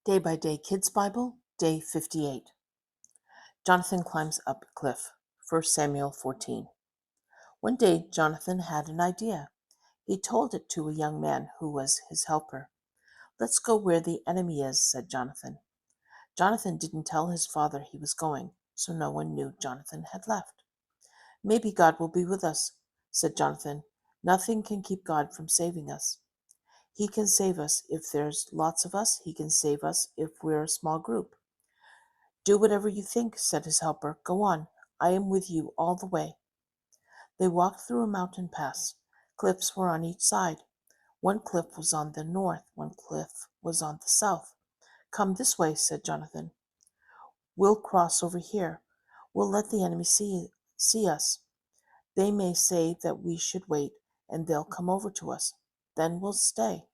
Day by Day Kids Bible, Day 58. Jonathan climbs up a cliff. 1 Samuel 14. One day Jonathan had an idea. He told it to a young man who was his helper. "Let's go where the enemy is," said Jonathan. Jonathan didn't tell his father he was going, so no one knew Jonathan had left. "Maybe God will be with us," said Jonathan. "Nothing can keep God from saving us. He can save us if there's lots of us. He can save us if we're a small group." "Do whatever you think," said his helper. "Go on. I am with you all the way." They walked through a mountain pass. Cliffs were on each side. One cliff was on the north, one cliff was on the south. "Come this way," said Jonathan. "We'll cross over here. We'll let the enemy see us. They may say that we should wait, and they'll come over to us. Then we'll stay.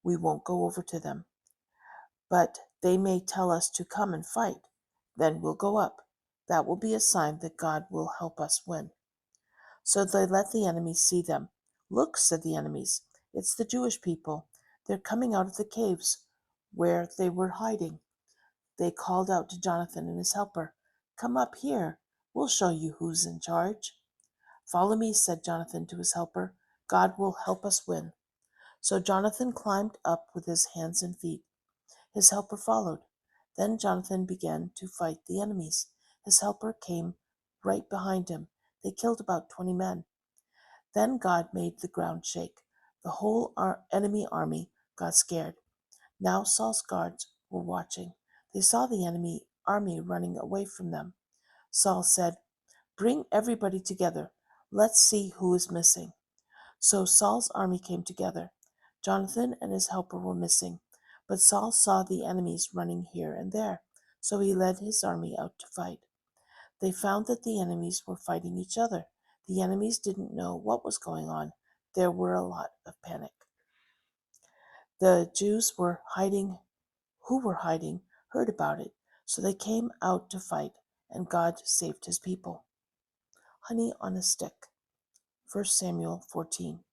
We won't go over to them. But they may tell us to come and fight. Then we'll go up. That will be a sign that God will help us win." So they let the enemies see them. "Look," said the enemies, "it's the Jewish people. They're coming out of the caves where they were hiding." They called out to Jonathan and his helper, "Come up here. We'll show you who's in charge." "Follow me," said Jonathan to his helper. "God will help us win." So Jonathan climbed up with his hands and feet. His helper followed. Then Jonathan began to fight the enemies. His helper came right behind him. They killed about 20 men. Then God made the ground shake. The whole enemy army got scared. Now Saul's guards were watching. They saw the enemy army running away from them. Saul said, "Bring everybody together. Let's see who is missing." So Saul's army came together. Jonathan and his helper were missing, but Saul saw the enemies running here and there, so he led his army out to fight. They found that the enemies were fighting each other. The enemies didn't know what was going on. There were a lot of panic. The Jews who were hiding, heard about it, so they came out to fight, and God saved his people. Honey on a stick. 1 Samuel 14.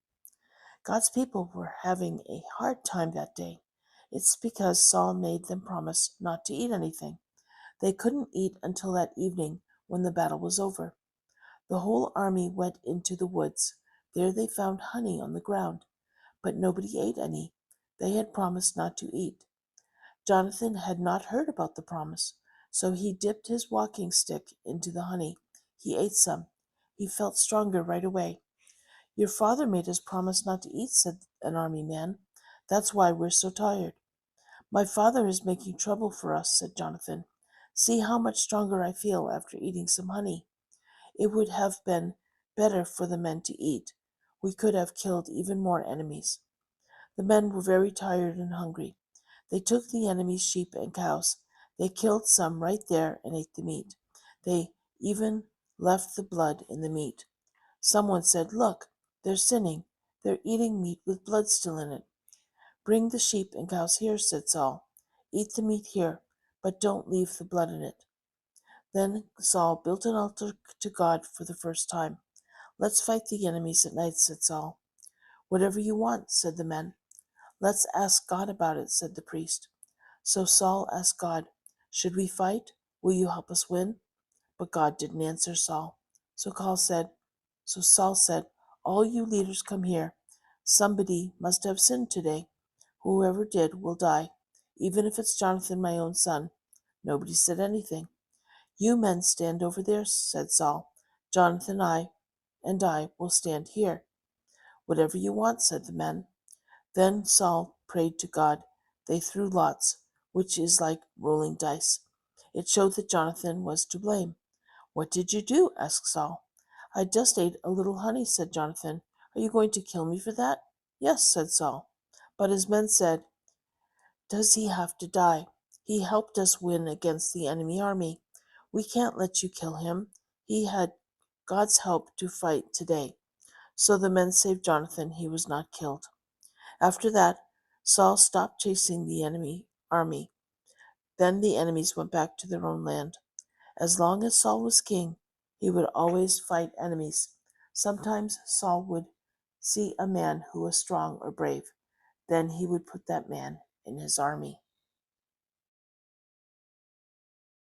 God's people were having a hard time that day. It's because Saul made them promise not to eat anything. They couldn't eat until that evening when the battle was over. The whole army went into the woods. There they found honey on the ground, but nobody ate any. They had promised not to eat. Jonathan had not heard about the promise, so he dipped his walking stick into the honey. He ate some. He felt stronger right away. "Your father made us promise not to eat," said an army man. "That's why we're so tired." "My father is making trouble for us," said Jonathan. "See how much stronger I feel after eating some honey. It would have been better for the men to eat. We could have killed even more enemies." The men were very tired and hungry. They took the enemy's sheep and cows. They killed some right there and ate the meat. They even left the blood in the meat. Someone said, "Look, they're sinning. They're eating meat with blood still in it." "Bring the sheep and cows here," said Saul. "Eat the meat here, but don't leave the blood in it." Then Saul built an altar to God for the first time. "Let's fight the enemies at night," said Saul. "Whatever you want," said the men. "Let's ask God about it," said the priest. So Saul asked God, "Should we fight? Will you help us win?" But God didn't answer Saul. So Saul said, "All you leaders come here. Somebody must have sinned today. Whoever did will die, even if it's Jonathan, my own son." Nobody said anything. "You men stand over there," said Saul. "Jonathan and I will stand here." "Whatever you want," said the men. Then Saul prayed to God. They threw lots, which is like rolling dice. It showed that Jonathan was to blame. "What did you do?" asked Saul. "I just ate a little honey," said Jonathan. "Are you going to kill me for that?" "Yes," said Saul. But his men said, "Does he have to die? He helped us win against the enemy army. We can't let you kill him. He had God's help to fight today." So the men saved Jonathan. He was not killed. After that, Saul stopped chasing the enemy army. Then the enemies went back to their own land. As long as Saul was king, he would always fight enemies. Sometimes Saul would see a man who was strong or brave. Then he would put that man in his army.